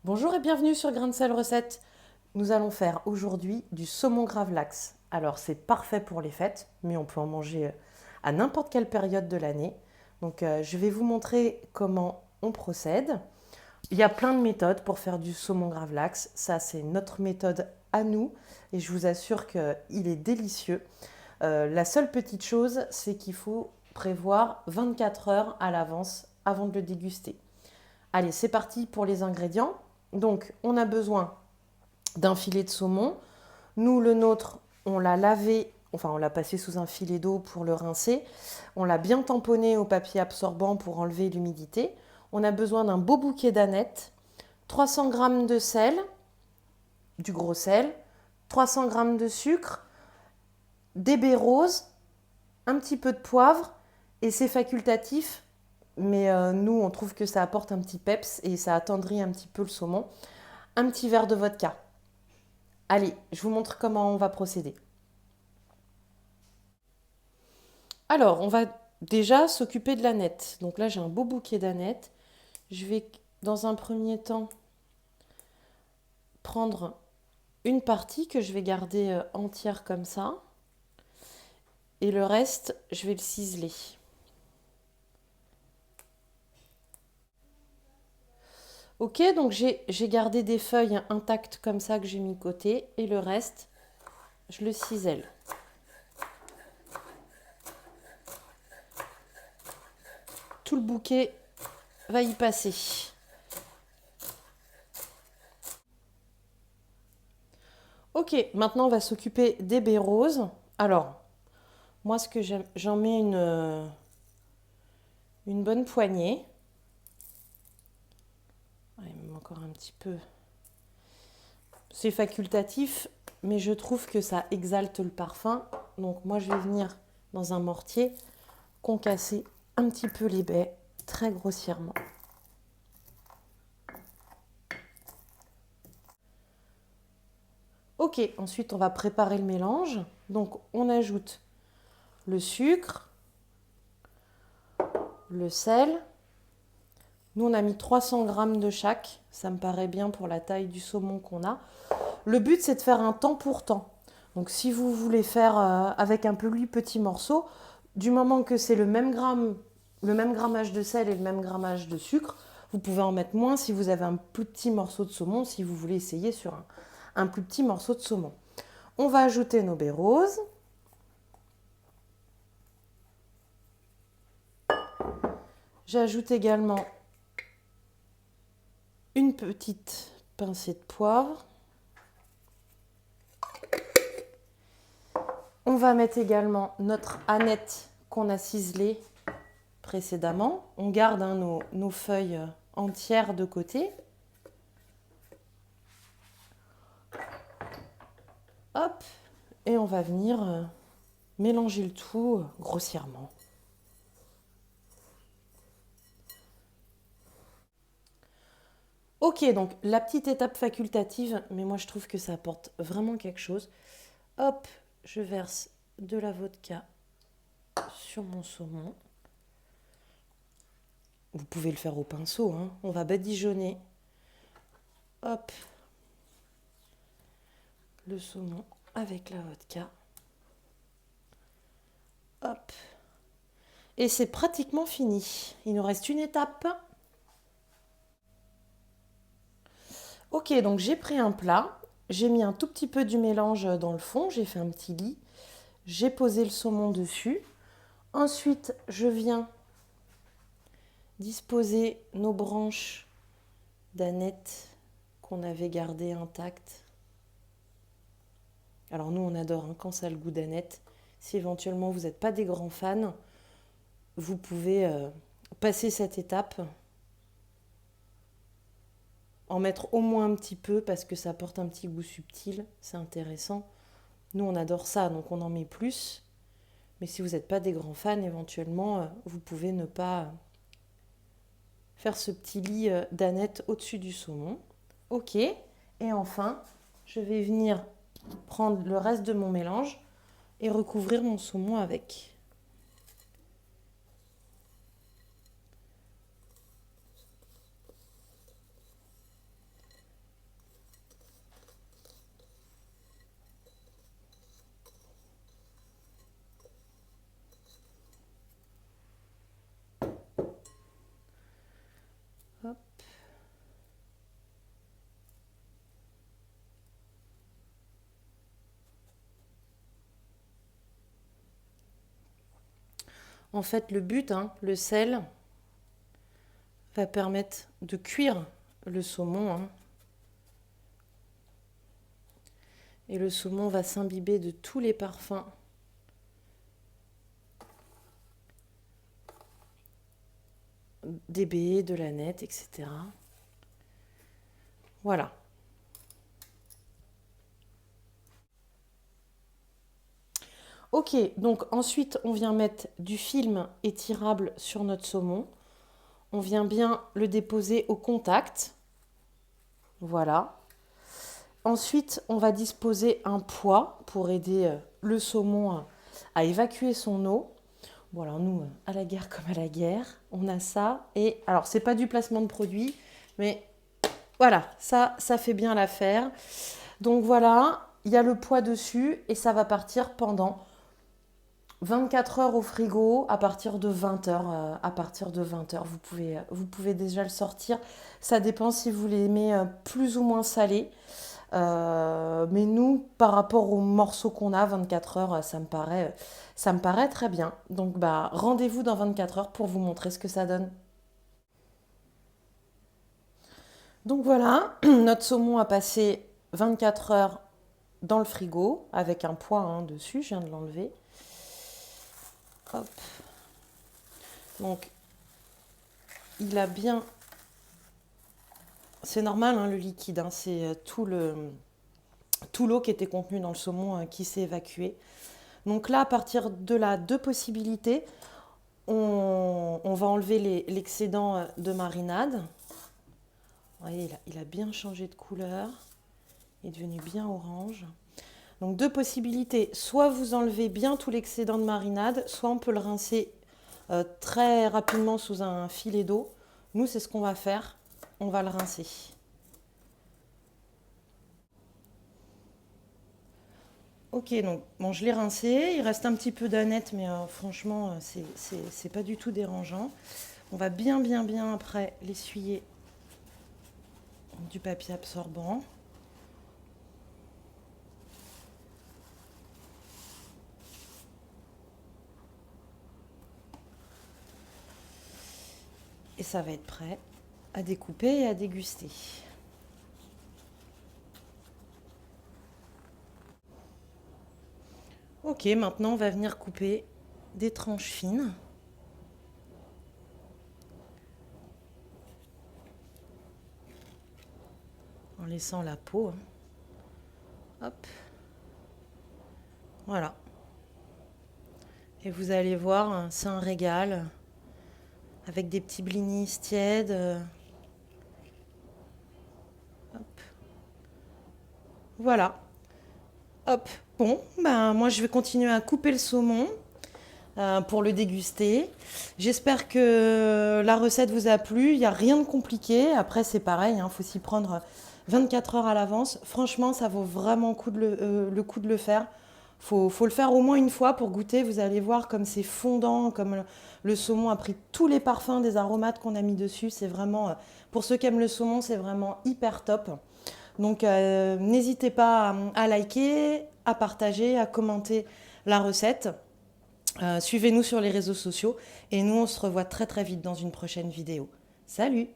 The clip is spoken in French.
Bonjour et bienvenue sur Grain de Sel Recettes. Nous allons faire aujourd'hui du saumon gravlax. Alors c'est parfait pour les fêtes, mais on peut en manger à n'importe quelle période de l'année. Donc je vais vous montrer comment on procède. Il y a plein de méthodes pour faire du saumon gravlax. Ça c'est notre méthode à nous et je vous assure qu'il est délicieux. La seule petite chose, c'est qu'il faut prévoir 24 heures à l'avance avant de le déguster. Allez, c'est parti pour les ingrédients. Donc, on a besoin d'un filet de saumon. Nous, le nôtre, on l'a lavé, enfin, on l'a passé sous un filet d'eau pour le rincer. On l'a bien tamponné au papier absorbant pour enlever l'humidité. On a besoin d'un beau bouquet d'anettes, 300 g de sel, du gros sel, 300 g de sucre, des baies roses, un petit peu de poivre, et c'est facultatif, mais nous, on trouve que ça apporte un petit peps et ça attendrit un petit peu le saumon. Un petit verre de vodka. Allez, je vous montre comment on va procéder. Alors, on va déjà s'occuper de l'aneth. Donc là, j'ai un beau bouquet d'anettes. Je vais, dans un premier temps, prendre une partie que je vais garder entière comme ça. Et le reste, je vais le ciseler. Ok, donc j'ai gardé des feuilles intactes comme ça que j'ai mis de côté. Et le reste, je le cisèle. Tout le bouquet va y passer. Ok, maintenant on va s'occuper des baies roses. Alors, moi ce que j'aime, j'en mets une bonne poignée. Ouais, il me manque encore un petit peu. C'est facultatif, mais je trouve que ça exalte le parfum. Donc moi je vais venir dans un mortier concasser un petit peu les baies, très grossièrement. Ok, ensuite on va préparer le mélange. Donc on ajoute le sucre, le sel. Nous on a mis 300 g de chaque, ça me paraît bien pour la taille du saumon qu'on a. Le but c'est de faire un temps pour temps. Donc si vous voulez faire avec un plus petit morceau, du moment que c'est le même grammage de sel et le même grammage de sucre, vous pouvez en mettre moins si vous avez un plus petit morceau de saumon, si vous voulez essayer sur un plus petit morceau de saumon. On va ajouter nos baies roses. J'ajoute également une petite pincée de poivre. On va mettre également notre aneth qu'on a ciselée précédemment. On garde nos feuilles entières de côté. Hop, et on va venir mélanger le tout grossièrement. Ok, donc la petite étape facultative, mais moi je trouve que ça apporte vraiment quelque chose. Hop, je verse de la vodka sur mon saumon. Vous pouvez le faire au pinceau, hein. On va badigeonner. Hop, le saumon avec la vodka. Hop. Et c'est pratiquement fini. Il nous reste une étape. Ok, donc j'ai pris un plat. J'ai mis un tout petit peu du mélange dans le fond. J'ai fait un petit lit. J'ai posé le saumon dessus. Ensuite, je viens disposer nos branches d'aneth qu'on avait gardées intactes. Alors nous, on adore hein, quand ça a le goût d'aneth. Si éventuellement vous n'êtes pas des grands fans, vous pouvez passer cette étape, en mettre au moins un petit peu parce que ça apporte un petit goût subtil, c'est intéressant. Nous, on adore ça, donc on en met plus. Mais si vous n'êtes pas des grands fans, éventuellement, vous pouvez ne pas faire ce petit lit d'aneth au-dessus du saumon. Ok, et enfin, je vais venir prendre le reste de mon mélange et recouvrir mon saumon avec. Hop. En fait, le but, le sel, va permettre de cuire le saumon. Et le saumon va s'imbiber de tous les parfums des baies, de l'aneth, etc. Voilà. Ok, donc ensuite on vient mettre du film étirable sur notre saumon. On vient bien le déposer au contact. Voilà. Ensuite, on va disposer un poids pour aider le saumon à évacuer son eau. Bon, alors nous, à la guerre comme à la guerre, on a ça. Et alors, c'est pas du placement de produit, mais voilà, ça fait bien l'affaire. Donc voilà, il y a le poids dessus et ça va partir pendant 24 heures au frigo à partir de 20 heures. À partir de 20 heures, vous pouvez déjà le sortir. Ça dépend si vous l'aimez plus ou moins salé. Mais nous, par rapport aux morceaux qu'on a, 24 heures, ça me paraît très bien. Donc rendez-vous dans 24 heures pour vous montrer ce que ça donne. Donc voilà, notre saumon a passé 24 heures dans le frigo avec un poids dessus, je viens de l'enlever. Hop. Donc, il a bien... C'est normal, le liquide, c'est tout l'eau qui était contenue dans le saumon qui s'est évacuée. Donc là, à partir de là, deux possibilités. On va enlever l'excédent de marinade. Vous voyez, il a bien changé de couleur. Il est devenu bien orange. Donc deux possibilités. Soit vous enlevez bien tout l'excédent de marinade, soit on peut le rincer très rapidement sous un filet d'eau. Nous, c'est ce qu'on va faire. On va le rincer. Ok, donc bon, je l'ai rincé. Il reste un petit peu d'aneth, mais franchement, c'est pas du tout dérangeant. On va bien après l'essuyer du papier absorbant. Et ça va être prêt à découper et à déguster. Ok, maintenant on va venir couper des tranches fines. En laissant la peau. Hop. Voilà. Et vous allez voir, c'est un régal. Avec des petits blinis tièdes. Hop. Voilà. Hop. Bon, moi je vais continuer à couper le saumon pour le déguster. J'espère que la recette vous a plu. Il n'y a rien de compliqué. Après, c'est pareil, faut s'y prendre 24 heures à l'avance. Franchement, ça vaut vraiment le coup de le faire. Faut le faire au moins une fois pour goûter. Vous allez voir comme c'est fondant, comme le saumon a pris tous les parfums des aromates qu'on a mis dessus. C'est vraiment, pour ceux qui aiment le saumon, c'est vraiment hyper top. Donc n'hésitez pas à liker, à partager, à commenter la recette. Suivez-nous sur les réseaux sociaux et nous on se revoit très très vite dans une prochaine vidéo. Salut!